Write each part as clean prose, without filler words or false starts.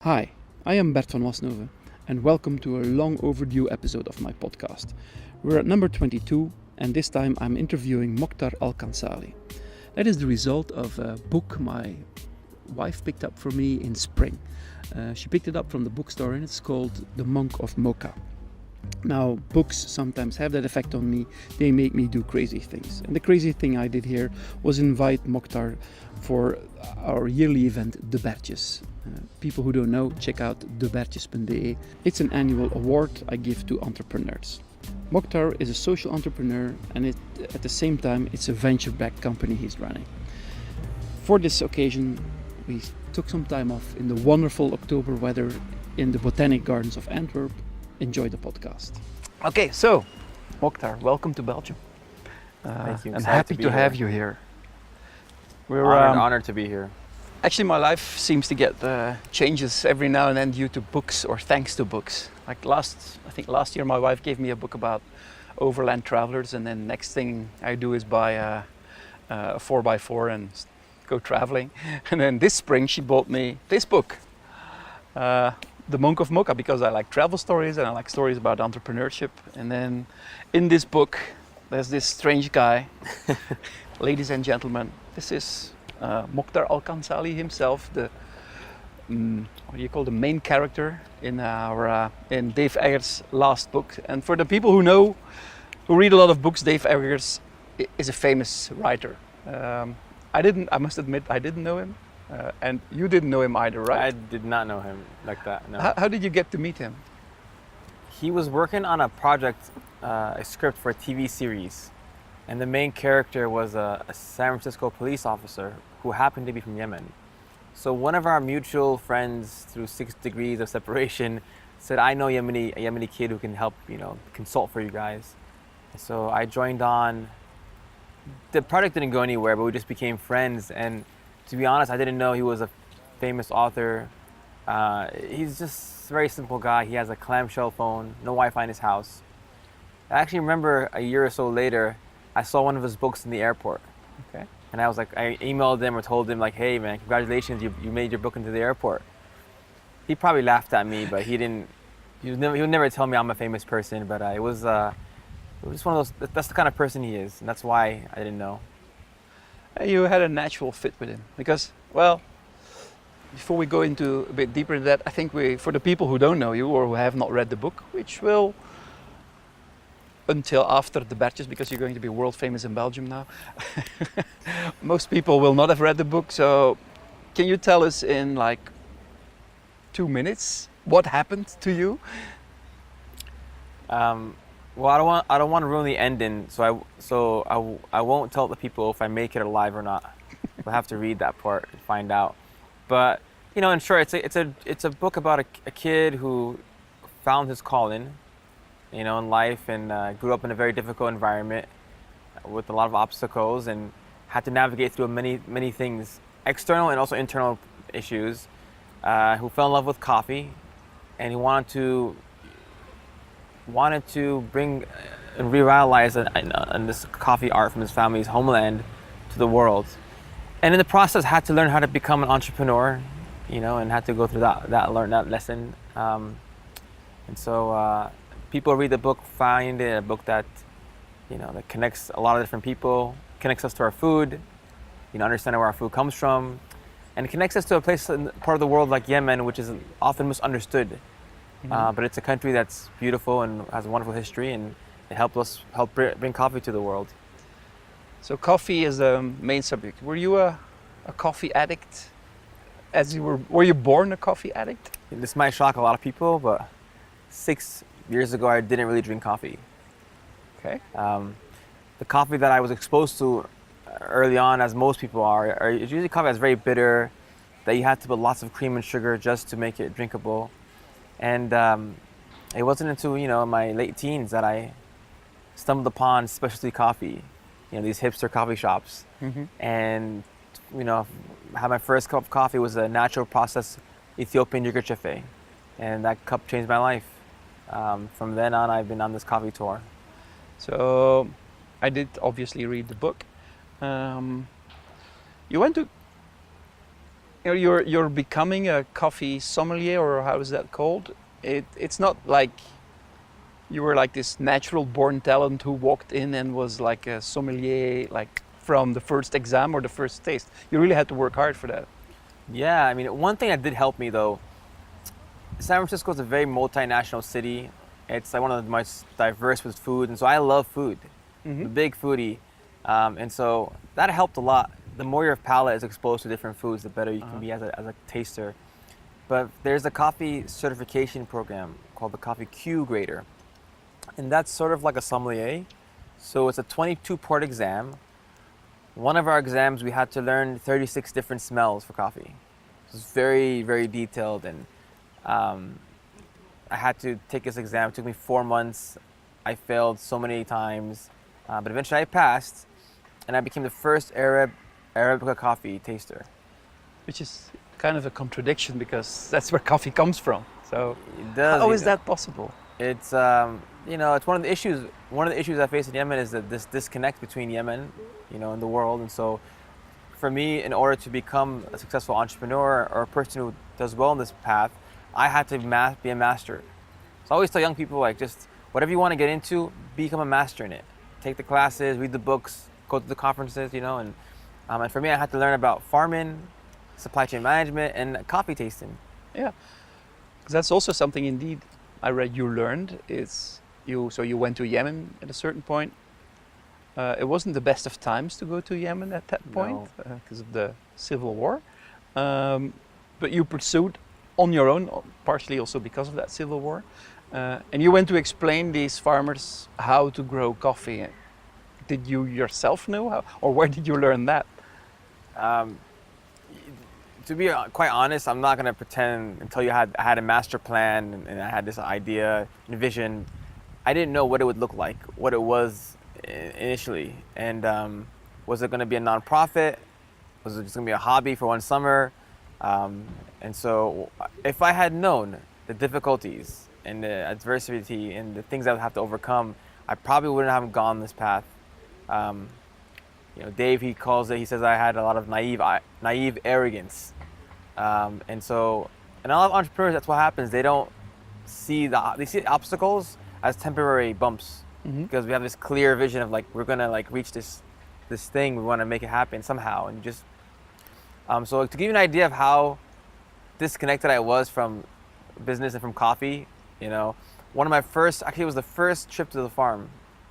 Hi, I am Bert van Wassenhove and welcome to a long overdue episode of my podcast. We're at number 22 and this time I'm interviewing Mokhtar Alkhanshali. That is the result of a book my wife picked up for me in spring. She picked it up from the bookstore and it's called The Monk of Mokha. Now, books sometimes have that effect on me. They make me do crazy things. And the crazy thing I did here was invite Mokhtar for our yearly event, the Bertjes. People who don't know, check out thebertjes.be. It's an annual award I give to entrepreneurs. Mokhtar is a social entrepreneur and at the same time it's a venture-backed company he's running. For this occasion, we took some time off in the wonderful October weather in the Botanic Gardens of Antwerp. Enjoy the podcast. Okay, so Mokhtar, welcome to Belgium. Thank you. I'm happy to have you here. We're honored to be here. Actually, my life seems to get changes every now and then due to books or thanks to books. Like I think last year my wife gave me a book about overland travelers, and then next thing I do is buy a 4x4 and go traveling. And then this spring she bought me this book. The Monk of Mokha, because I like travel stories and I like stories about entrepreneurship. And then in this book, there's this strange guy. Ladies and gentlemen, this is Mokhtar Alkhanshali himself, the main character in in Dave Egger's last book. And for the people who read a lot of books, Dave Eggers is a famous writer. I must admit, I didn't know him. And you didn't know him either, right? I did not know him like that, no. How did you get to meet him? He was working on a project, a script for a TV series. And the main character was a San Francisco police officer who happened to be from Yemen. So one of our mutual friends, through 6 degrees of separation, said, I know a Yemeni kid who can help, consult for you guys. And so I joined on. The project didn't go anywhere, but we just became friends. And to be honest, I didn't know he was a famous author. He's just a very simple guy. He has a clamshell phone, no Wi-Fi in his house. I actually remember a year or so later, I saw one of his books in the airport. Okay. And I was like, I emailed him or told him like, hey man, congratulations, you made your book into the airport. He probably laughed at me, but he would never tell me I'm a famous person, but it was just one of those, that's the kind of person he is, and that's why I didn't know. You had a natural fit with him because, well, before we go into a bit deeper into that, I think for the people who don't know you or who have not read the book, which will until after the Bertjes, because you're going to be world famous in Belgium now. Most people will not have read the book, so can you tell us in like 2 minutes what happened to you? Well, I don't want to ruin the ending, so I won't tell the people if I make it alive or not. We'll have to read that part and find out. But in short, it's a book about a kid who found his calling, in life, and grew up in a very difficult environment with a lot of obstacles and had to navigate through many things, external and also internal issues. Who fell in love with coffee, and he wanted to bring and revitalize this coffee art from his family's homeland to the world, and in the process had to learn how to become an entrepreneur, and had to go through learn that lesson. And so people read the book, find it a book that that connects a lot of different people, connects us to our food, understanding where our food comes from, and it connects us to a part of the world like Yemen, which is often misunderstood. But it's a country that's beautiful and has a wonderful history, and it helped bring coffee to the world. So coffee is the main subject. Were you a coffee addict? Were you born a coffee addict? This might shock a lot of people, but 6 years ago I didn't really drink coffee. Okay. The coffee that I was exposed to early on, as most people are usually coffee that's very bitter, that you have to put lots of cream and sugar just to make it drinkable. And it wasn't until my late teens that I stumbled upon specialty coffee, these hipster coffee shops. Mm-hmm. And had my first cup of coffee was a natural process Ethiopian yogurt, and that cup changed my life. From then on, I've been on this coffee tour. So I did obviously read the book. You went to you're becoming a coffee sommelier, or how is that called? It's not like you were like this natural born talent who walked in and was like a sommelier, like from the first exam or the first taste. You really had to work hard for that. Yeah, I mean, one thing that did help me though, San Francisco is a very multinational city. It's like one of the most diverse with food, and so I love food. I'm a big foodie, and so that helped a lot. The more your palate is exposed to different foods, the better you can be as a taster. But there's a coffee certification program called the Coffee Q Grader, and that's sort of like a sommelier. So it's a 22-part exam. One of our exams, we had to learn 36 different smells for coffee. It was very, very detailed, and I had to take this exam. It took me 4 months. I failed so many times, but eventually I passed, and I became the first Arabica coffee taster. Which is kind of a contradiction because that's where coffee comes from. So It does, how is that possible? It's it's one of the issues. One of the issues I face in Yemen is that this disconnect between Yemen, and the world. And so, for me, in order to become a successful entrepreneur or a person who does well in this path, I had to be a master. So I always tell young people, like, just whatever you want to get into, become a master in it. Take the classes, read the books, go to the conferences, and for me, I had to learn about farming, supply chain management, and coffee tasting. Yeah, because that's also something indeed I read you learned is you went to Yemen at a certain point. It wasn't the best of times to go to Yemen at that point because of the civil war, but you pursued on your own, partially also because of that civil war, and you went to explain these farmers how to grow coffee. Did you yourself know how, or where did you learn that? To be quite honest, I'm not going to pretend and tell you I had a master plan and I had this idea and vision. I didn't know what it would look like, what it was initially. And was it going to be a nonprofit? Was it just going to be a hobby for one summer? And so if I had known the difficulties and the adversity and the things I would have to overcome, I probably wouldn't have gone this path. Dave, he says I had a lot of naive arrogance. And a lot of entrepreneurs, that's what happens. They don't see they see obstacles as temporary bumps because we have this clear vision of like, we're going to like reach this thing. We want to make it happen somehow. And just, so to give you an idea of how disconnected I was from business and from coffee, one of my first, actually it was the first trip to the farm.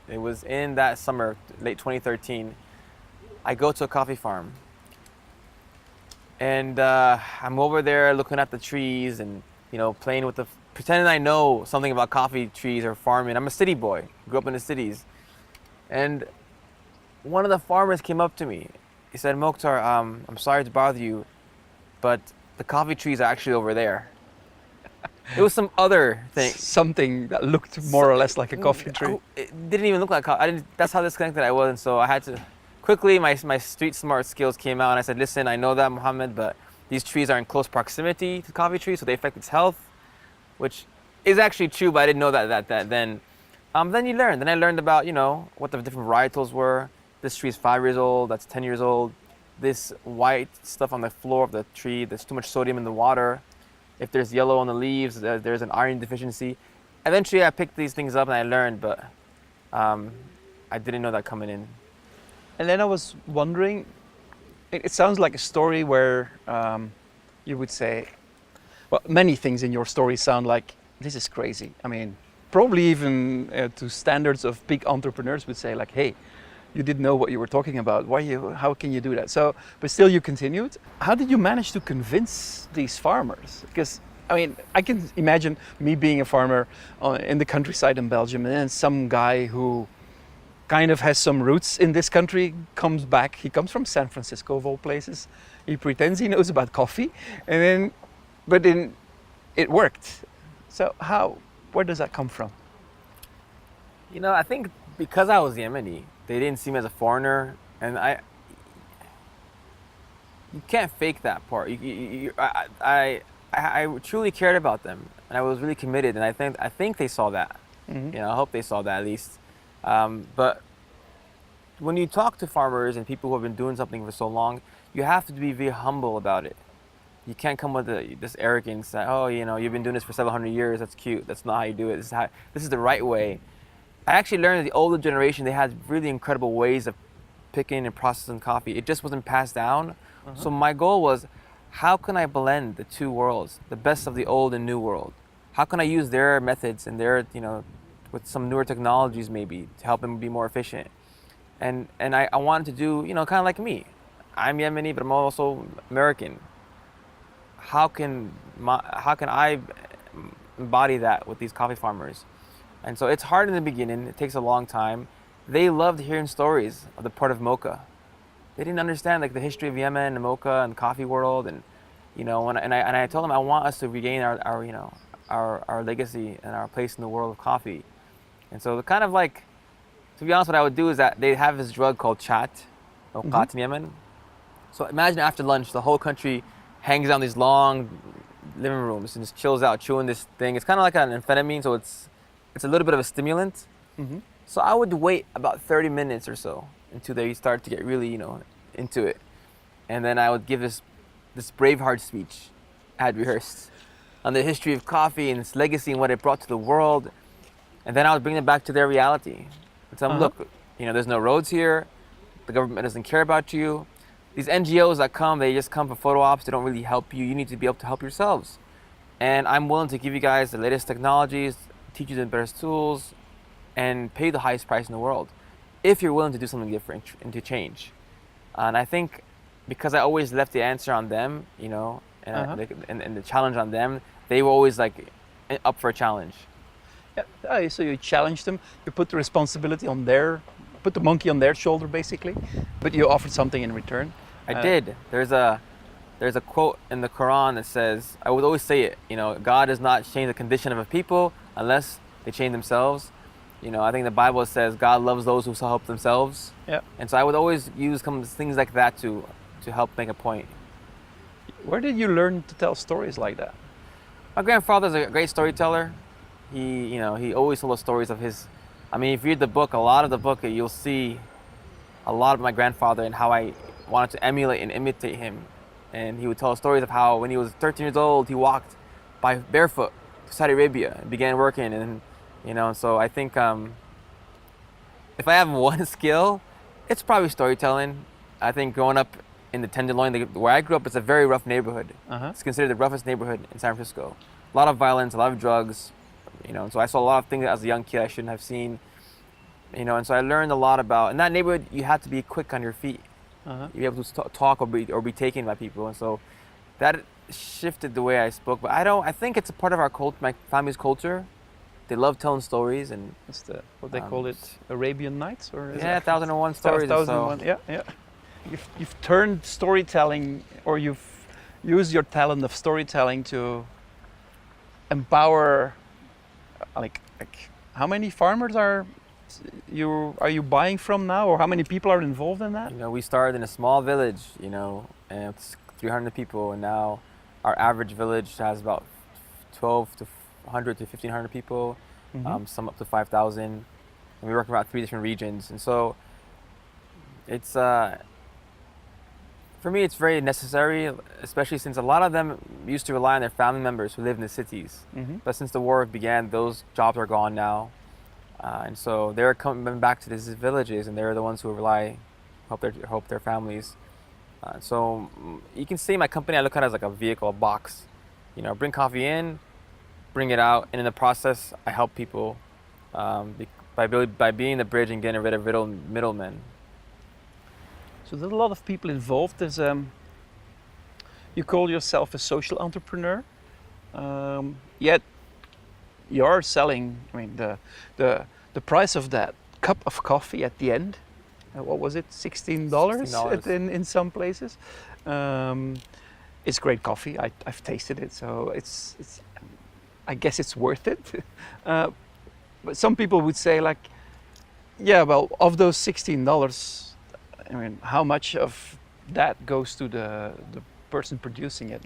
It was in that summer, late 2013. I go to a coffee farm, and I'm over there looking at the trees and playing with pretending I know something about coffee trees or farming. I'm a city boy, grew up in the cities, and one of the farmers came up to me. He said, "Mokhtar, I'm sorry to bother you, but the coffee trees are actually over there." It was some other thing. Something that looked more or less like a coffee tree. It didn't even look like coffee. That's how disconnected I was, and so I had to. Quickly, my street smart skills came out, and I said, "Listen, I know that, Mohammed, but these trees are in close proximity to coffee trees, so they affect its health," which is actually true, but I didn't know that then. Then you learn. Then I learned about what the different varietals were. This tree is 5 years old. That's 10 years old. This white stuff on the floor of the tree. There's too much sodium in the water. If there's yellow on the leaves, there's an iron deficiency. Eventually, I picked these things up and I learned, but I didn't know that coming in. And then I was wondering, it sounds like a story where you would say, well, many things in your story sound like, this is crazy. I mean, probably even to standards of big entrepreneurs would say like, hey, you didn't know what you were talking about. How can you do that? So, but still you continued. How did you manage to convince these farmers? Because, I mean, I can imagine me being a farmer in the countryside in Belgium, and then some guy who kind of has some roots in this country comes back. He comes from San Francisco of all places. He pretends he knows about coffee, but then it worked. So where does that come from? I think because I was Yemeni, they didn't see me as a foreigner, and you can't fake that part. I truly cared about them, and I was really committed, and I think they saw that. I hope they saw that at least. But when you talk to farmers and people who have been doing something for so long, you have to be very humble about it. You can't come with this arrogance that, oh, you've been doing this for 700 years. That's cute. That's not how you do it. This is the right way. I actually learned that the older generation, they had really incredible ways of picking and processing coffee. It just wasn't passed down. So my goal was, how can I blend the two worlds, the best of the old and new world? How can I use their methods and their, with some newer technologies maybe to help them be more efficient? And I wanted to do, kind of like me. I'm Yemeni, but I'm also American. How can I embody that with these coffee farmers? And so it's hard in the beginning. It takes a long time. They loved hearing stories of the port of Mocha. They didn't understand the history of Yemen and Mocha and coffee world, and I told them I want us to regain our legacy and our place in the world of coffee. And so kind of to be honest, what I would do is that they have this drug called chat, or in Yemen. So imagine after lunch, the whole country hangs out in these long living rooms and just chills out, chewing this thing. It's kind of like an amphetamine, so it's a little bit of a stimulant. So I would wait about 30 minutes or so until they start to get really, into it. And then I would give this Braveheart speech I had rehearsed on the history of coffee and its legacy and what it brought to the world. And then I would bring them back to their reality. And tell them, look, there's no roads here. The government doesn't care about you. These NGOs that come, they just come for photo ops. They don't really help you. You need to be able to help yourselves. And I'm willing to give you guys the latest technologies, teach you the best tools, and pay the highest price in the world if you're willing to do something different and to change. And I think because I always left the answer on them, and the challenge on them, they were always up for a challenge. Yeah. So you challenged them, you put the responsibility on put the monkey on their shoulder basically, but you offered something in return. I did. There's a quote in the Quran that says, I would always say it, God does not change the condition of a people unless they change themselves. I think the Bible says God loves those who help themselves. Yeah. And so I would always use things like that to help make a point. Where did you learn to tell stories like that? My grandfather's a great storyteller. He always told us stories of his. I mean, if you read the book, a lot of the book, you'll see a lot of my grandfather and how I wanted to emulate and imitate him. And he would tell us stories of how when he was 13 years old, he walked barefoot to Saudi Arabia and began working. And so I think if I have one skill, it's probably storytelling. I think growing up in the Tenderloin, where I grew up, it's a very rough neighborhood. It's considered the roughest neighborhood in San Francisco. A lot of violence, a lot of drugs, and so I saw a lot of things as a young kid I shouldn't have seen, and so I learned a lot about, in that neighborhood, you have to be quick on your feet. You be able to talk or be taken by people, and so that shifted the way I spoke. But I think it's a part of our culture, my family's culture. They love telling stories, and that's what they call it, Arabian Nights, or is 1001 stories. 1001, so. Yeah. You've turned storytelling, or you've used your talent of storytelling to empower. Like how many farmers are you buying from now, or how many people are involved in that? We started in a small village, and it's 300 people, and now our average village has about 12 to 100 to 1,500 people, some up to 5,000, and we work around 3 different regions. And so it's for me, it's very necessary, especially since a lot of them used to rely on their family members who live in the cities. But since the war began, those jobs are gone now, and so they're coming back to these villages, and they're the ones who help their families. So you can see my company, I look at it as like a vehicle, a box. Bring coffee in, bring it out, and in the process, I help people by being the bridge and getting rid of middlemen. So there's a lot of people involved. There's you call yourself a social entrepreneur, yet you're selling. I mean, the price of that cup of coffee at the end. What was it? $16 in some places. It's great coffee. I've tasted it, so it's I guess it's worth it. But some people would say yeah, well, of those $16, I mean, how much of that goes to the person producing it?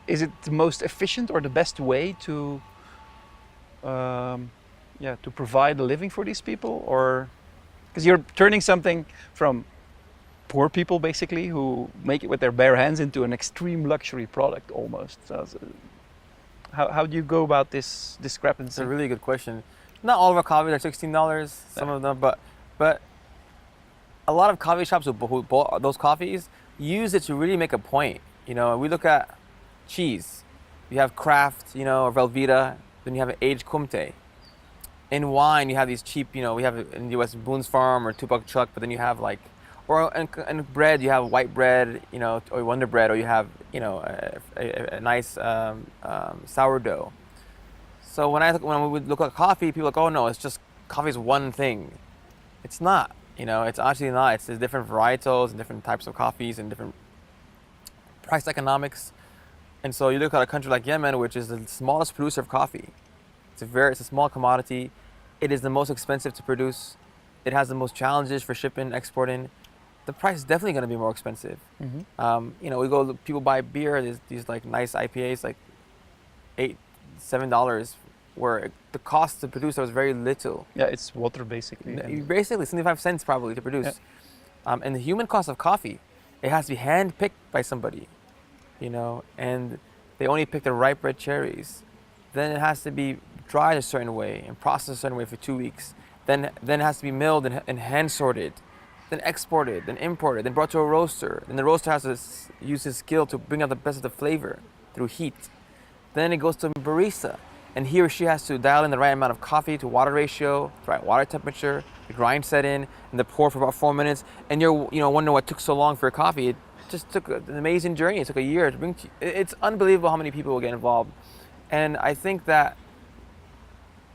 Is it the most efficient or the best way to provide a living for these people? Or because you're turning something from poor people basically who make it with their bare hands into an extreme luxury product almost. How do you go about this discrepancy? It's a really good question. Not all of our coffees are $16. Some of them, but a lot of coffee shops who bought those coffees use it to really make a point. You know, we look at cheese. You have Kraft, you know, or Velveeta. Then you have aged Kumte. In wine, you have these cheap, you know, we have in the U.S. Boone's Farm or $2 Chuck, but then you have like, or in bread, you have white bread, you know, or Wonder Bread, or you have, you know, a nice sourdough. So when we look at coffee, people are like, oh no, it's just coffee's one thing. It's not, you know, it's actually not. It's there's different varietals and different types of coffees and different price economics. And so you look at a country like Yemen, which is the smallest producer of coffee. It's a small commodity. It is the most expensive to produce. It has the most challenges for shipping, exporting. The price is definitely going to be more expensive. Mm-hmm. You know, people buy beer. There's these like nice IPAs, like $7, where the cost to produce was very little. Yeah, it's water basically. Basically, 75 cents probably to produce. Yeah. And the human cost of coffee, it has to be hand picked by somebody, you know, and they only pick the ripe red cherries. Then it has to be dried a certain way and processed a certain way for 2 weeks. Then it has to be milled and hand sorted, then exported, then imported, then brought to a roaster. Then the roaster has to use his skill to bring out the best of the flavor through heat. Then it goes to a barista, and he or she has to dial in the right amount of coffee to water ratio, the right water temperature, the grind set in, and the pour for about 4 minutes. And you're wondering what took so long for your coffee. It just took an amazing journey. It took a year to bring to you. It's unbelievable how many people will get involved. And I think that,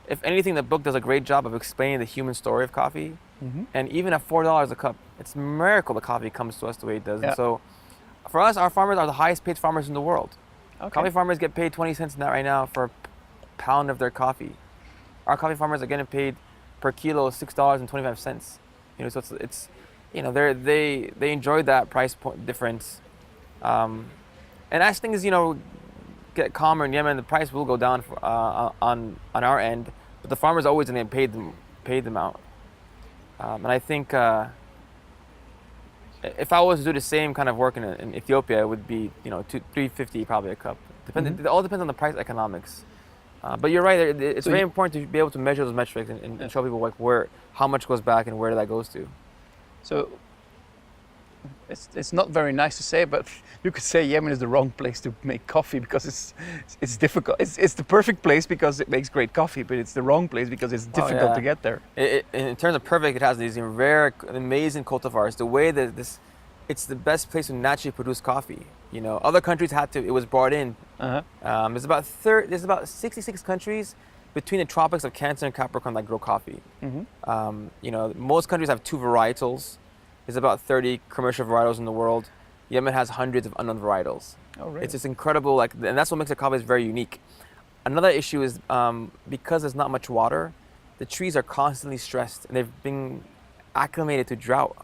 if anything, the book does a great job of explaining the human story of coffee. Mm-hmm. And even at $4 a cup, it's a miracle the coffee comes to us the way it does. Yeah. And so for us, our farmers are the highest paid farmers in the world. Okay. Coffee farmers get paid 20 cents right now for a pound of their coffee. Our coffee farmers are getting paid per kilo $6.25. You know, so it's you know, they enjoy that price point difference. And as things, you know, get calmer in Yemen, the price will go down on our end, but the farmers always going to pay them out. And I think if I was to do the same kind of work in Ethiopia, it would be, you know, $3.50 probably a cup. Mm-hmm. It all depends on the price economics. But you're right. It's very important to be able to measure those metrics and show people like how much goes back and where that goes to. So it's not very nice to say, but you could say Yemen is the wrong place to make coffee because it's difficult. It's the perfect place because it makes great coffee, but it's the wrong place because it's difficult to get there. In terms of perfect, it has these rare, amazing cultivars. The way that it's the best place to naturally produce coffee. You know, other countries it was brought in. Uh-huh. There's about 66 countries between the tropics of Cancer and Capricorn that grow coffee. Mm-hmm. You know, most countries have 2 varietals. There's about 30 commercial varietals in the world. Yemen has hundreds of unknown varietals. Oh, really? It's just incredible, and that's what makes the coffee very unique. Another issue is because there's not much water, the trees are constantly stressed, and they've been acclimated to drought.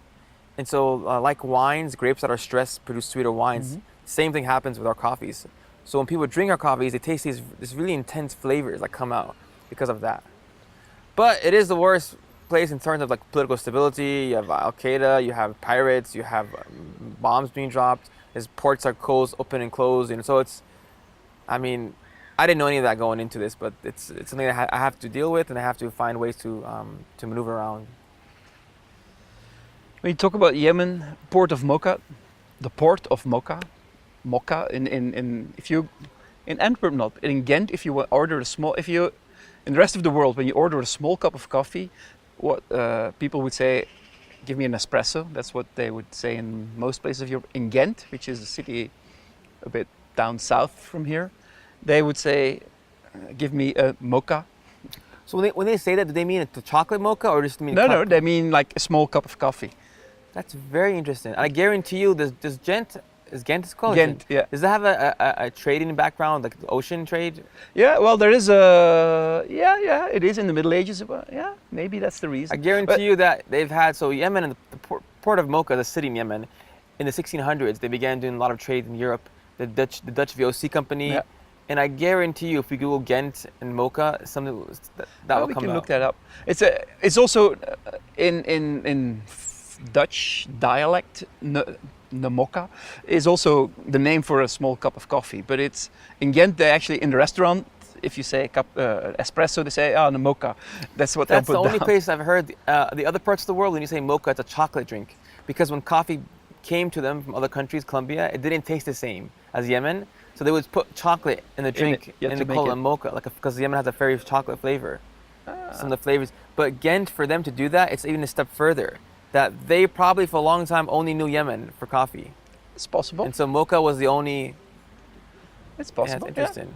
And so, like wines, grapes that are stressed produce sweeter wines. Mm-hmm. Same thing happens with our coffees. So when people drink our coffees, they taste these really intense flavors that come out because of that. But it is the worst place in terms of like political stability. You have Al Qaeda, you have pirates, you have bombs being dropped. His ports are closed, open and closed. And so I didn't know any of that going into this, but it's something that I have to deal with, and I have to find ways to maneuver around. When you talk about Yemen, port of Mokha, the port of Mokha in Antwerp, not in Ghent, if you order in the rest of the world, when you order a small cup of coffee, what people would say, give me an espresso. That's what they would say in most places of Europe. In Ghent, which is a city a bit down south from here, they would say, give me a mocha. So when they say that, do they mean a chocolate mocha or just mean No, they mean like a small cup of coffee. That's very interesting. I guarantee you, does Ghent, is Ghent called? Ghent, yeah. Does that have a trading background, like the ocean trade? Yeah, well, there is it is in the Middle Ages. Yeah, maybe that's the reason. I guarantee you that they've had, so Yemen and the port of Mocha, the city in Yemen, in the 1600s, they began doing a lot of trade in Europe. The Dutch VOC company. Yeah. And I guarantee you, if we Google Ghent and Mocha, something that will come out. We can look that up. It's also in Dutch dialect, Mocha, is also the name for a small cup of coffee. But it's in Ghent, they actually in the restaurant, if you say a cup espresso, they say Mocha. That's what That's they'll put the only down. place I've heard. The other parts of the world, when you say mocha, it's a chocolate drink. Because when coffee came to them from other countries, Colombia, it didn't taste the same as Yemen. So they would put chocolate in the drink and they call it mocha, because Yemen has a very chocolate flavor. Some of the flavors. But Ghent, for them to do that, it's even a step further. That they probably for a long time only knew Yemen for coffee. It's possible. And so mocha was the only. It's possible. Yeah, it's interesting.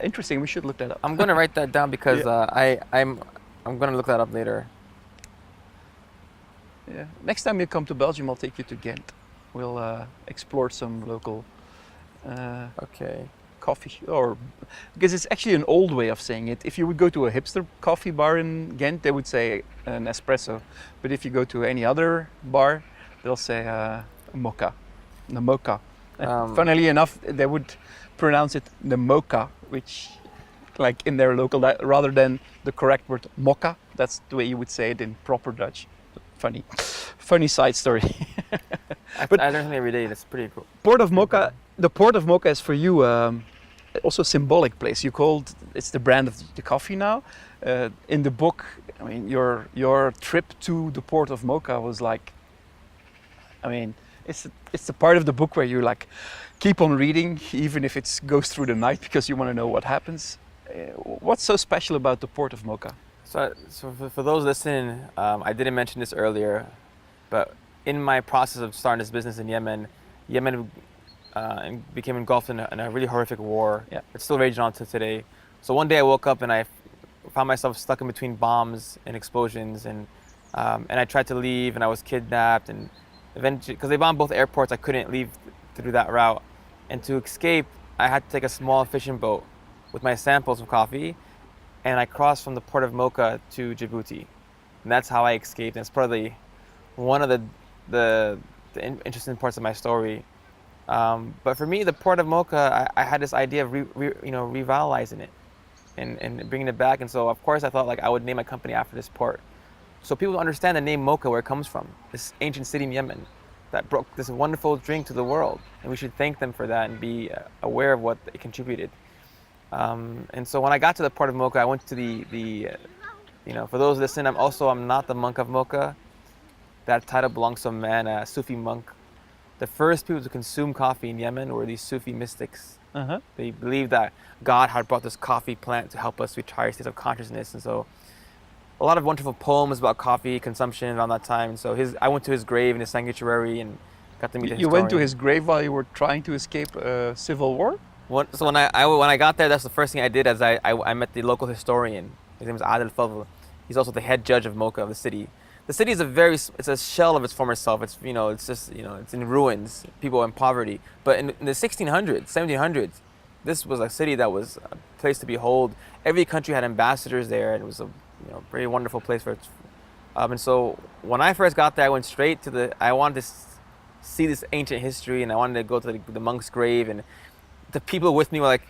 Interesting. We should look that up. I'm going to write that down because I'm going to look that up later. Yeah. Next time you come to Belgium, I'll take you to Ghent. We'll explore some local coffee, or because it's actually an old way of saying it. If you would go to a hipster coffee bar in Ghent, they would say an espresso. But if you go to any other bar, they'll say mocha, the mocha. Funnily enough, they would pronounce it the mocha, which, like in their local rather than the correct word mocha. That's the way you would say it in proper Dutch. Funny side story. But I learn something every day. That's pretty cool. Port of Mokha. The Port of Mokha is for you also a symbolic place. You called it's the brand of the coffee now. In the book, I mean, your trip to the Port of Mokha was like. I mean, it's the part of the book where you like keep on reading, even if it goes through the night because you want to know what happens. What's so special about the Port of Mokha? So for those listening, I didn't mention this earlier, but in my process of starting this business in Yemen became engulfed in a really horrific war. Yeah. It's still raging on to today. So one day I woke up and I found myself stuck in between bombs and explosions, and I tried to leave and I was kidnapped, and eventually, because they bombed both airports, I couldn't leave through that route. And to escape, I had to take a small fishing boat with my samples of coffee, and I crossed from the Port of Mokha to Djibouti. And that's how I escaped. And it's probably one of the interesting parts of my story. But for me, the Port of Mokha, I had this idea of revitalizing it and bringing it back. And so, of course, I thought like I would name my company after this port, so people understand the name Mokha, where it comes from, this ancient city in Yemen that brought this wonderful drink to the world, and we should thank them for that and be aware of what they contributed. And so when I got to the Port of Mokha, I went to for those listening, I'm not the Monk of Mokha. That title belongs to a man, a Sufi monk. The first people to consume coffee in Yemen were these Sufi mystics. Uh-huh. They believed that God had brought this coffee plant to help us reach higher states of consciousness. And so a lot of wonderful poems about coffee consumption around that time. And so I went to his grave in his sanctuary and got to meet the historian. You went to his grave while you were trying to escape a civil war? So when I got there, that's the first thing I did. As I met the local historian. His name is Adel Fadl. He's also the head judge of Mokha, of the city. The city is it's a shell of its former self. It's it's in ruins. People in poverty. But in the 1600s, 1700s, this was a city that was a place to behold. Every country had ambassadors there, and it was a very wonderful place for it. And so when I first got there, I went straight to I wanted to see this ancient history, and I wanted to go to the monk's grave. And the people with me were like,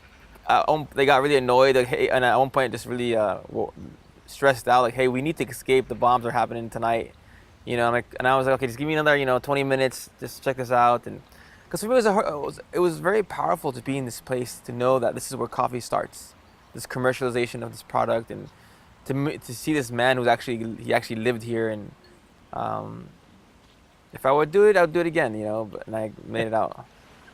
they got really annoyed. Like, hey, and at one point just really stressed out, like, hey, we need to escape, the bombs are happening tonight, and I was like, okay, just give me another 20 minutes, just check this out. And because for me it was very powerful to be in this place, to know that this is where coffee starts, this commercialization of this product, and to see this man who's actually lived here. And if I would do it, I would do it again, and I made it out.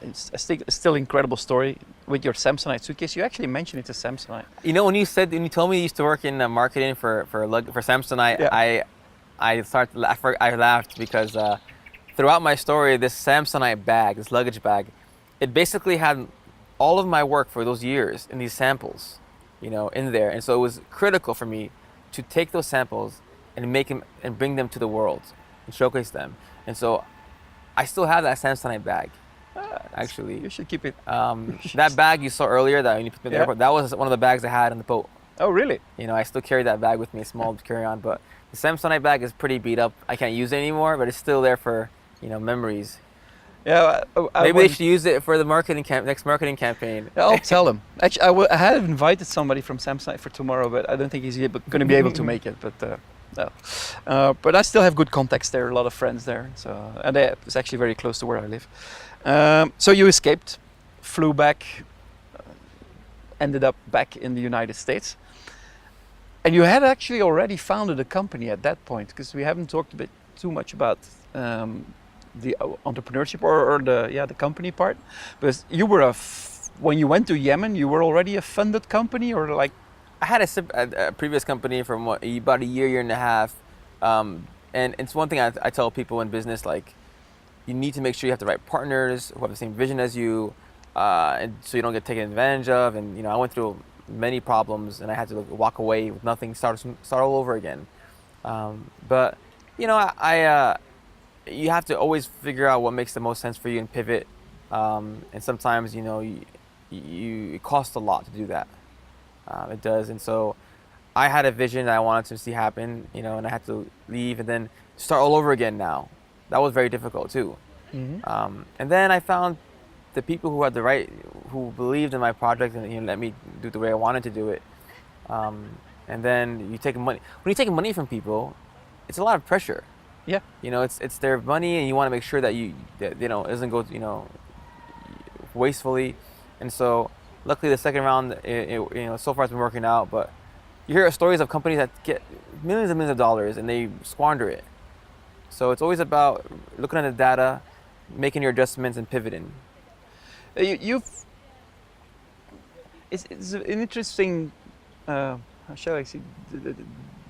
It's still an incredible story with your Samsonite suitcase. You actually mentioned it's a Samsonite. When you told me you used to work in marketing for Samsonite, yeah. I laughed because throughout my story, this Samsonite bag, this luggage bag, it basically had all of my work for those years in these samples, in there. And so it was critical for me to take those samples and make them and bring them to the world and showcase them. And so I still have that Samsonite bag. Actually, you should keep it. That bag you saw earlier, that when you put me in the airport, that was one of the bags I had on the boat. Oh, really? I still carry that bag with me, small carry-on. But the Samsonite bag is pretty beat up. I can't use it anymore, but it's still there for memories. Yeah, maybe they should use it for the next marketing campaign. I'll tell them. Actually, I had invited somebody from Samsonite for tomorrow, but I don't think he's going to be able to make it. But No. But I still have good contacts there, a lot of friends there. So, and it's actually very close to where I live. So you escaped, flew back, ended up back in the United States. And you had actually already founded a company at that point, because we haven't talked a bit too much about the entrepreneurship or the company part. Because you were when you went to Yemen, you were already a funded company, or like? I had a previous company for about a year and a half, and it's one thing I tell people in business, like, you need to make sure you have the right partners who have the same vision as you, and so you don't get taken advantage of. And I went through many problems, and I had to walk away with nothing, start all over again. But I you have to always figure out what makes the most sense for you and pivot. And sometimes it costs a lot to do that. It does. And so I had a vision that I wanted to see happen, and I had to leave and then start all over again now. That was very difficult too. Mm-hmm. And then I found the people who believed in my project and let me do it the way I wanted to do it. And then you take money. When you take money from people, it's a lot of pressure. Yeah. It's their money, and you want to make sure that it doesn't go wastefully. And so luckily the second round, so far it's been working out. But you hear stories of companies that get millions and millions of dollars and they squander it. So it's always about looking at the data, making your adjustments, and pivoting. It's an interesting, how shall I say,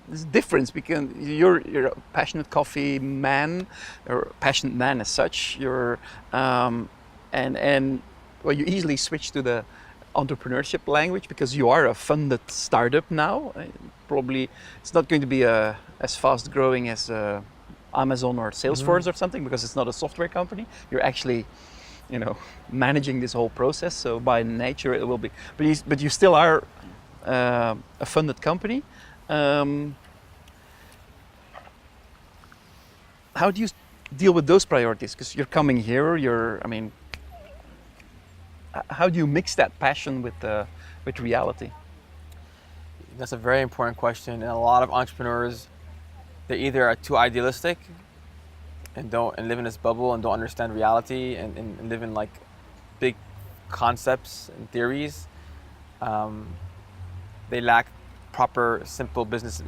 this difference, because you're a passionate coffee man, or a passionate man as such. You're and well, you easily switch to the entrepreneurship language because you are a funded startup now. Probably it's not going to be as fast growing as Amazon or Salesforce or something, because it's not a software company. You're actually managing this whole process, so by nature it will be, but you still are a funded company. How do you deal with those priorities? Because you're coming here, how do you mix that passion with reality? That's a very important question, and a lot of entrepreneurs, they either are too idealistic and live in this bubble and don't understand reality and live in like big concepts and theories. They lack proper, simple business,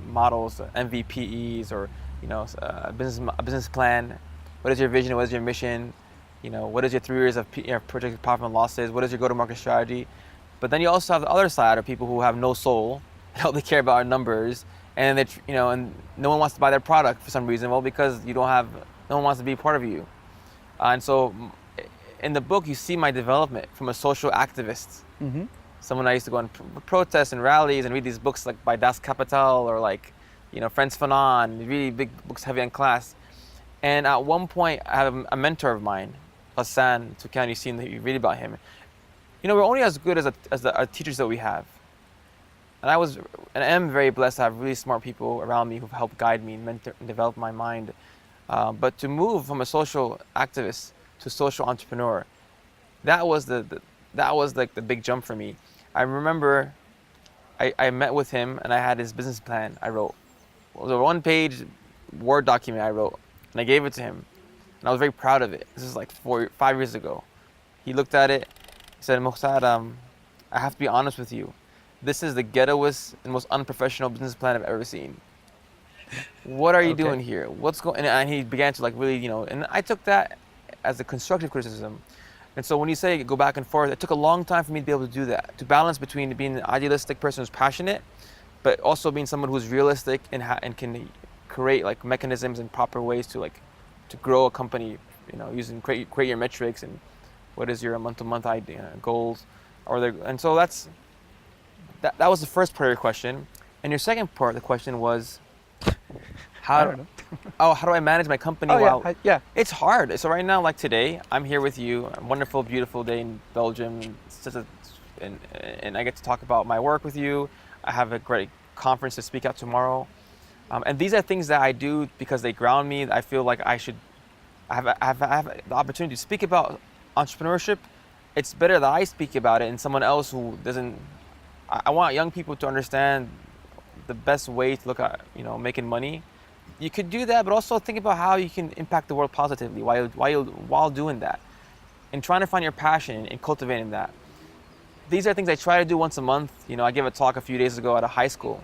models, MVPs, or a business plan. What is your vision? What is your mission? What is your 3 years of projected profit and losses? What is your go-to-market strategy? But then you also have the other side of people who have no soul, all they care about are numbers, and and no one wants to buy their product for some reason. Well, because no one wants to be part of you. And so, in the book, you see my development from a social activist. Mm-hmm. Someone I used to go on protests and rallies and read these books like by Das Kapital or like, Frantz Fanon, really big books heavy on class. And at one point, I have a mentor of mine, Hassan Toukan. You've seen, you read about him. We're only as good as our teachers that we have. And I am very blessed to have really smart people around me who've helped guide me and mentor and develop my mind. But to move from a social activist to social entrepreneur, that was like the big jump for me. I remember I met with him and I had his business plan I wrote. It was a 1-page Word document I wrote, and I gave it to him. And I was very proud of it. This is like 5 years ago. He looked at it, he said, Mokhtar, I have to be honest with you. This is the ghettoest and most unprofessional business plan I've ever seen. What are you doing here? What's going? And he began to really, and I took that as a constructive criticism. And so when you say go back and forth, it took a long time for me to be able to do that, to balance between being an idealistic person who's passionate, but also being someone who's realistic and can create mechanisms and proper ways to grow a company, using create your metrics and what is your month-to-month goals, and so that was the first part of your question. And your second part of the question was, how do I manage my company? Yeah. It's hard. So right now, like today, I'm here with you. A wonderful, beautiful day in Belgium. And I get to talk about my work with you. I have a great conference to speak at tomorrow. And these are things that I do because they ground me. I feel like I have the opportunity to speak about entrepreneurship. It's better that I speak about it and someone else who doesn't. I want young people to understand the best way to look at, making money. You could do that, but also think about how you can impact the world positively while doing that, and trying to find your passion and cultivating that. These are things I try to do once a month. I gave a talk a few days ago at a high school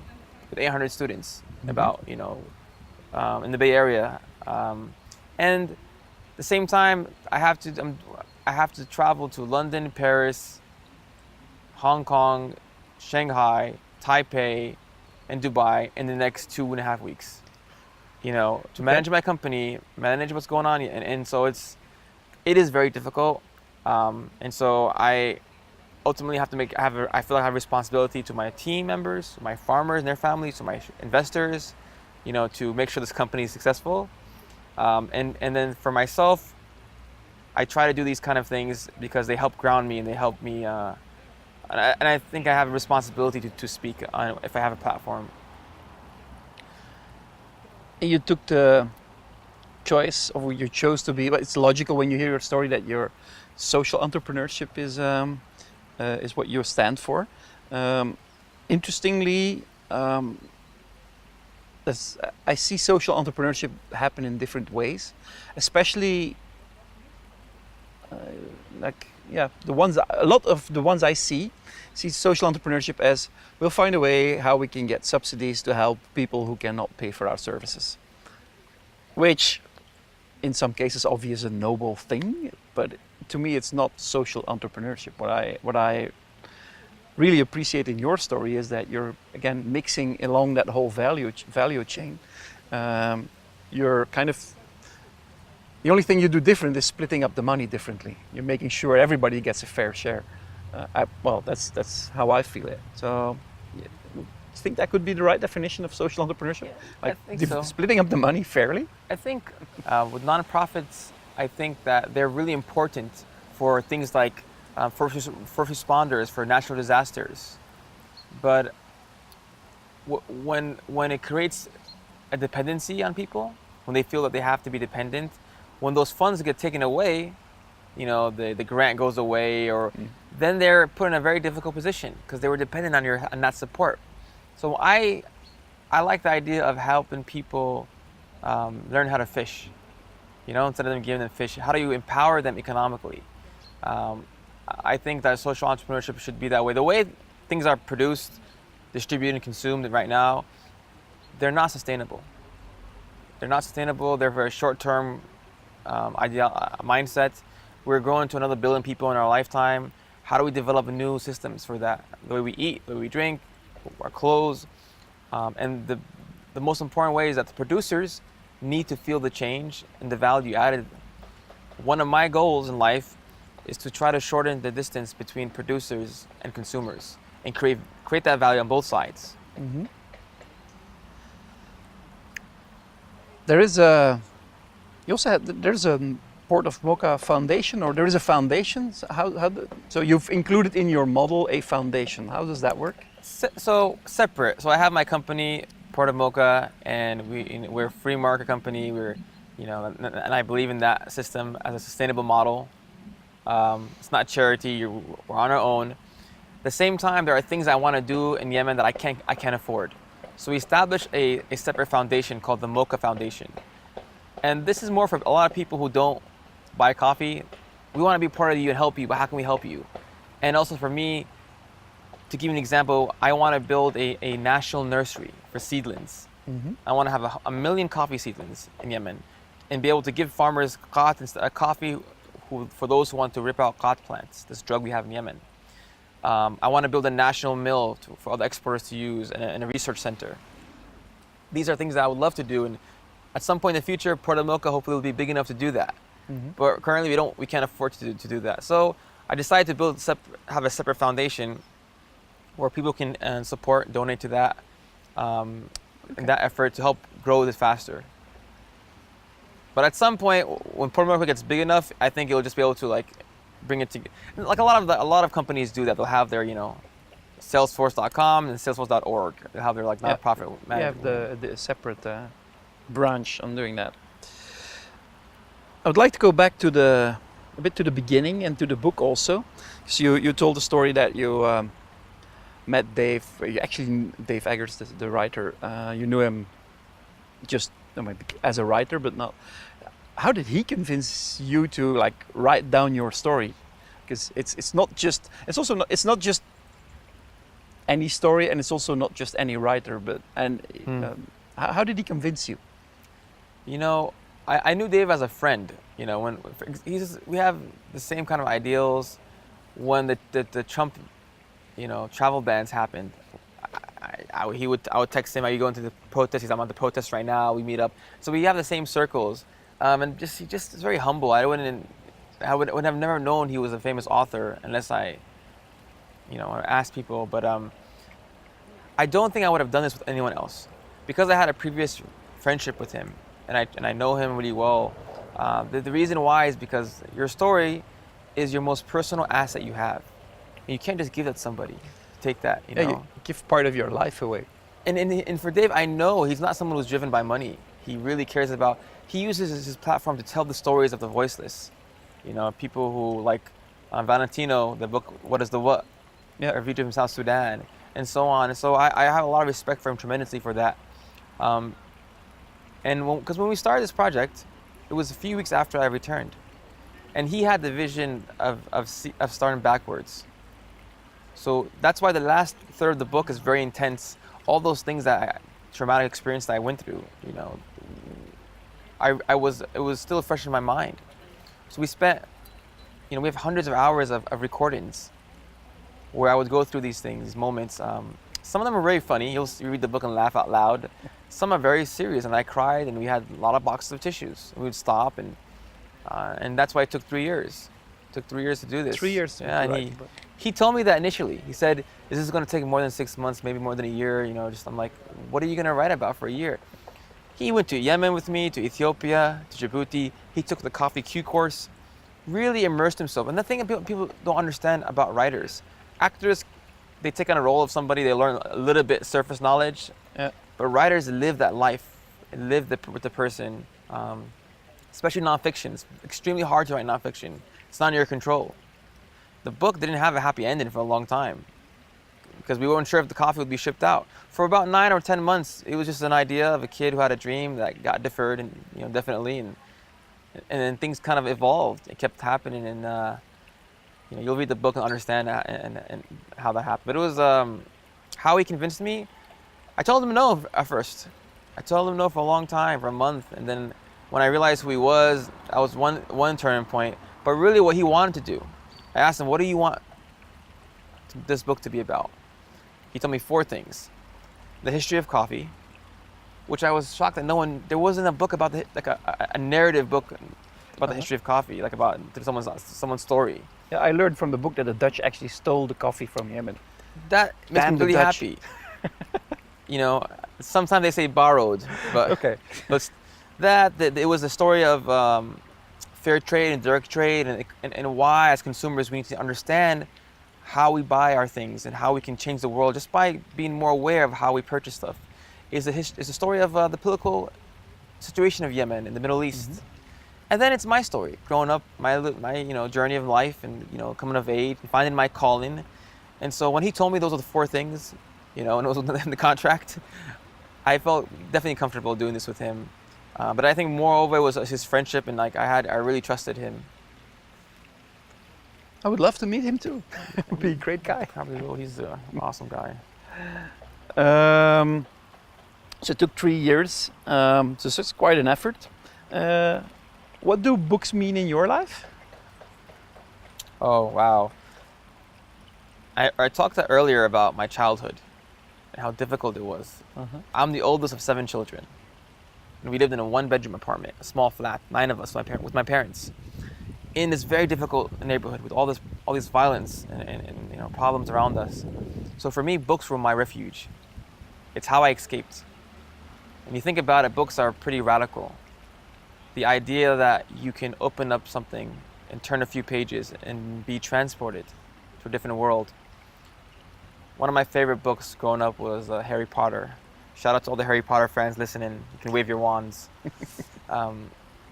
with 800 students about, in the Bay Area, and at the same time, I have to travel to London, Paris, Hong Kong, Shanghai, Taipei, and Dubai in the next 2.5 weeks. To manage my company, manage what's going on, and so it is very difficult. And so I ultimately have to I feel like I have a responsibility to my team members, my farmers and their families, to my investors, to make sure this company is successful. And then for myself, I try to do these kind of things because they help ground me and they help me. And I think I have a responsibility to speak on if I have a platform. You took the choice, or you chose to be, but it's logical when you hear your story that your social entrepreneurship is what you stand for. Interestingly, I see social entrepreneurship happen in different ways, especially a lot of the ones I see social entrepreneurship as we'll find a way how we can get subsidies to help people who cannot pay for our services, which in some cases obviously is a noble thing, but to me it's not social entrepreneurship. What I really appreciate in your story is that you're again mixing along that whole value chain. You're kind of the only thing you do different is splitting up the money differently. You're making sure everybody gets a fair share. That's how I feel it. So, do you think that could be the right definition of social entrepreneurship? Yeah, I think so. Splitting up the money fairly? I think with nonprofits, I think that they're really important for things like first responders, for natural disasters. But when it creates a dependency on people, when they feel that they have to be dependent, when those funds get taken away, the grant goes away, or then they're put in a very difficult position because they were dependent on that support. So I like the idea of helping people learn how to fish. Instead of them giving them fish, how do you empower them economically? I think that social entrepreneurship should be that way. The way things are produced, distributed, and consumed right now, they're not sustainable. They're very short-term mindset. We're growing to another billion people in our lifetime. How do we develop new systems for that? The way we eat, the way we drink, our clothes. And the most important way is that the producers need to feel the change and the value added. One of my goals in life is to try to shorten the distance between producers and consumers and create that value on both sides. Mm-hmm. There's a Monk of Mokha Foundation, or there is a foundation. So you've included in your model a foundation. How does that work? So separate. So I have my company, Monk of Mokha, and we're a free market company. And I believe in that system as a sustainable model. It's not charity. We're on our own. At the same time, there are things I want to do in Yemen that I can't afford. So we established a separate foundation called the Mocha Foundation. And this is more for a lot of people who don't buy coffee. We want to be part of you and help you, but how can we help you? And also for me, to give you an example, I want to build a national nursery for seedlings. Mm-hmm. I want to have 1 million coffee seedlings in Yemen and be able to give farmers coffee for those who want to rip out khat plants, this drug we have in Yemen. I want to build a national mill for other exporters to use and a research center. These are things that I would love to do, and at some point in the future, Monk of Mokha hopefully will be big enough to do that. Mm-hmm. But currently we can't afford to do that. So I decided to have a separate foundation where people can donate to that, in that effort to help grow this faster. But at some point, when Monk of Mokha gets big enough, I think it'll just be able to bring it together. Like a lot of companies do that. They'll have their Salesforce.com and Salesforce.org. They'll have their nonprofit management. You have the separate branch on doing that. I would like to go back a bit to the beginning and to the book also. So you told the story that you met Dave. Dave Eggers, the writer. You knew him just as a writer, but not. How did he convince you to like write down your story? Because it's not just any story, and it's also not just any writer. How did he convince you? You know, I knew Dave as a friend. You know, we have the same kind of ideals. When the Trump, travel bans happened, I would text him, "Are you going to the protest?" He's, "I'm on the protest right now. We meet up." So we have the same circles. And he just is very humble. I would have never known he was a famous author unless I asked people. But I don't think I would have done this with anyone else, because I had a previous friendship with him, and I know him really well. The reason why is because your story is your most personal asset you have. And you can't just give that to somebody. Take that, You give part of your life away. And for Dave, I know he's not someone who's driven by money. He really cares about. He uses his platform to tell the stories of the voiceless. People who like Valentino, the book "What is the What?" Yeah. A Video from South Sudan, and so on. And so I have a lot of respect for him tremendously for that. Because when we started this project, it was a few weeks after I returned, and he had the vision of starting backwards. So that's why the last third of the book is very intense. All those things traumatic experience that I went through, it was still fresh in my mind. So we spent, we have hundreds of hours of recordings where I would go through these things, these moments. Some of them are very funny. You read the book and laugh out loud. Some are very serious, and I cried, and we had a lot of boxes of tissues. We would stop, and that's why it took 3 years. It took 3 years to do this. 3 years. Yeah, and he told me that initially. He said, "This is going to take more than 6 months, maybe more than a year." I'm like, "What are you going to write about for a year?" He went to Yemen with me, to Ethiopia, to Djibouti. He took the Coffee Q course, really immersed himself. And the thing people don't understand about writers, actors, they take on a role of somebody, they learn a little bit surface knowledge. Yeah. But writers live that life, live with the person, especially nonfiction. It's extremely hard to write nonfiction. It's not in your control. The book didn't have a happy ending for a long time, because we weren't sure if the coffee would be shipped out. For about 9 or 10 months, it was just an idea of a kid who had a dream that got deferred, and definitely, and then things kind of evolved. It kept happening, and you'll read the book and understand and how that happened. But it was how he convinced me. I told him no at first. I told him no for a long time, for a month, and then when I realized who he was, that was one turning point. But really, what he wanted to do, I asked him, "What do you want this book to be about?" He told me 4 things: the history of coffee, which I was shocked that there wasn't a book about a narrative book about the history of coffee, like about someone's story. Yeah, I learned from the book that the Dutch actually stole the coffee from Yemen. That makes me really happy. Sometimes they say borrowed, but okay. But that it was a story of fair trade and direct trade, and why as consumers we need to understand how we buy our things and how we can change the world just by being more aware of how we purchase stuff. Is a story of the political situation of Yemen in the Middle East. Mm-hmm. And then it's my story, growing up, my journey of life, and coming of age, and finding my calling. And so when he told me those are the 4 things, and it was in the contract, I felt definitely comfortable doing this with him. But I think moreover it was his friendship, and I really trusted him. I would love to meet him too. He'd be a great guy. Probably will. He's an awesome guy. So it took 3 years. So it's quite an effort. What do books mean in your life? Oh, wow. I talked earlier about my childhood and how difficult it was. Uh-huh. I'm the oldest of 7 children. And we lived in a 1-bedroom apartment, a small flat, 9 of us with my parents, in this very difficult neighborhood with all this violence and problems around us. So for me, books were my refuge. It's how I escaped. When you think about it, books are pretty radical. The idea that you can open up something and turn a few pages and be transported to a different world. One of my favorite books growing up was Harry Potter. Shout out to all the Harry Potter fans listening. You can wave your wands.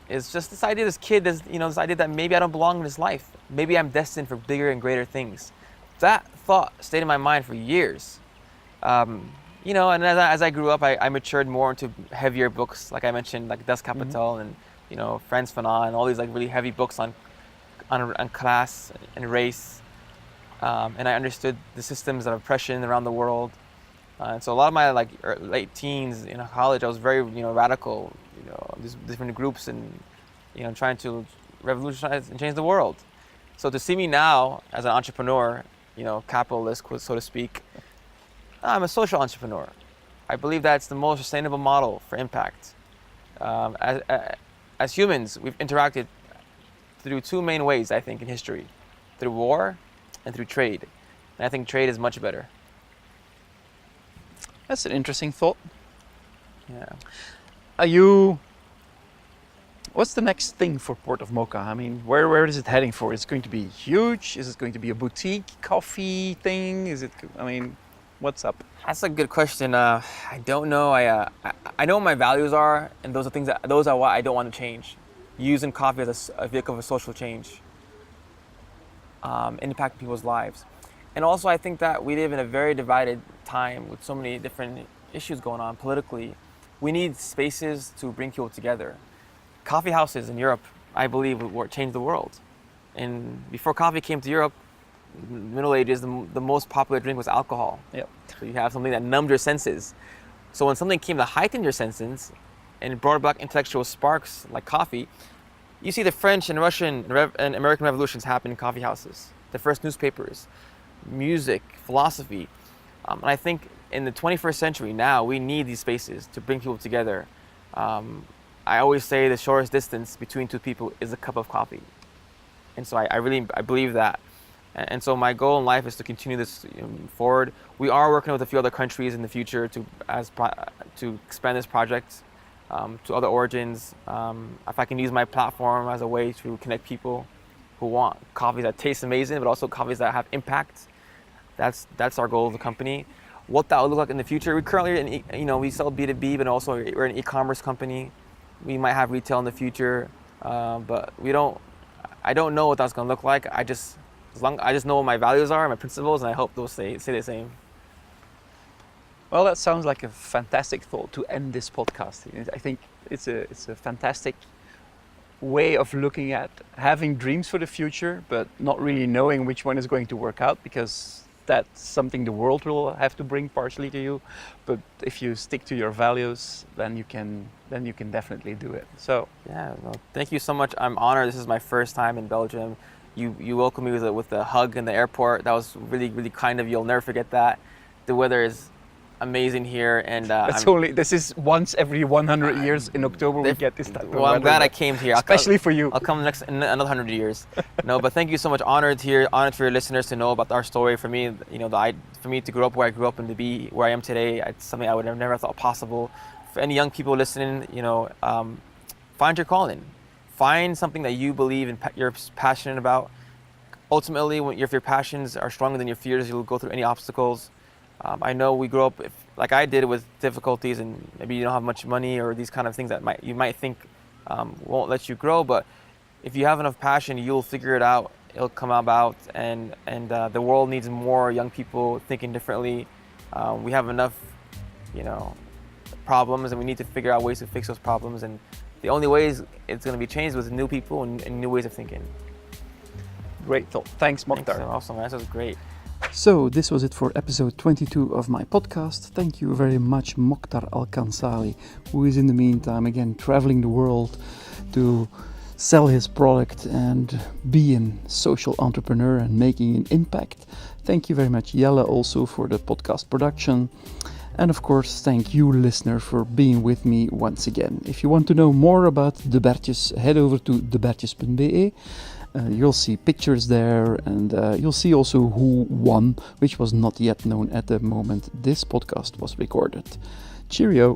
It's just this idea, this kid, this idea that maybe I don't belong in this life. Maybe I'm destined for bigger and greater things. that thought stayed in my mind for years. You know, and as I grew up, I matured more into heavier books, like I mentioned, like Das Kapital and, you know, Franz Fanon and all these like really heavy books on class and race. And I understood the systems of oppression around the world. And so a lot of my like late teens in college, I was very, you know, radical, you know, these different groups and, you know, trying to revolutionize and change the world. So to see me now as an entrepreneur, you know, capitalist, so to speak, I'm a social entrepreneur. I believe that's the most sustainable model for impact. As humans, we've interacted through two main ways, I think, in history, through war and through trade. And I think trade is much better. That's an interesting thought. Yeah. What's the next thing for Port of Mokha? I mean, where is it heading for? Is it going to be huge? Is it going to be a boutique coffee thing? What's up? That's a good question. I don't know. I know what my values are, and those are what I don't want to change. Using coffee as a vehicle of social change, impacting people's lives. And also, I think that we live in a very divided time with so many different issues going on politically. We need spaces to bring people together. Coffee houses in Europe, I believe, would change the world. And before coffee came to Europe, in the Middle Ages, the most popular drink was alcohol. Yep. So you have something that numbed your senses. So when something came to heighten your senses and it brought about intellectual sparks like coffee, you see the French and Russian and American revolutions happen in coffee houses. The first newspapers, music, philosophy. And I think in the 21st century now, we need these spaces to bring people together. I always say the shortest distance between two people is a cup of coffee. And so I believe that. And so my goal in life is to continue this forward. We are working with a few other countries in the future to expand this project to other origins. If I can use my platform as a way to connect people who want coffees that taste amazing, but also coffees that have impact, that's our goal of the company. What that will look like in the future, we currently, we sell B2B, but also we're an e-commerce company. We might have retail in the future, but I don't know what that's going to look like. I just know what my values are, my principles, and I hope those stay the same. Well, that sounds like a fantastic thought to end this podcast. I think it's a fantastic way of looking at having dreams for the future, but not really knowing which one is going to work out, because that's something the world will have to bring partially to you. But if you stick to your values, then you can definitely do it. So yeah, well, thank you so much. I'm honored. This is my first time in Belgium. You welcomed me with a hug in the airport. That was really, really kind of you. I'll never forget that. The weather is amazing here, and this is once every 100 years in October we get this type of weather. Well, I'm glad I came here, especially for you. I'll come in another 100 years. No, but thank you so much. Honored here, honored for your listeners to know about our story. For me, for me to grow up where I grew up and to be where I am today, it's something I would have never thought possible. For any young people listening, find your calling. Find something that you believe and you're passionate about. Ultimately, if your passions are stronger than your fears, you'll go through any obstacles. I know we grew up, like I did, with difficulties, and maybe you don't have much money or these kind of things that you might think won't let you grow. But if you have enough passion, you'll figure it out. It'll come about, and the world needs more young people thinking differently. We have enough, problems, and we need to figure out ways to fix those problems. And the only ways it's going to be changed with new people and new ways of thinking. Great thought. Thanks, Mokhtar. Thanks, awesome, man. That was great. So this was it for episode 22 of my podcast. Thank you very much, Mokhtar Alkhanshali, who is in the meantime again traveling the world to sell his product and be a social entrepreneur and making an impact. Thank you very much, Jelle, also for the podcast production. And of course, thank you, listener, for being with me once again. If you want to know more about the Bertjes, head over to debertjes.be. You'll see pictures there, and you'll see also who won, which was not yet known at the moment this podcast was recorded. Cheerio!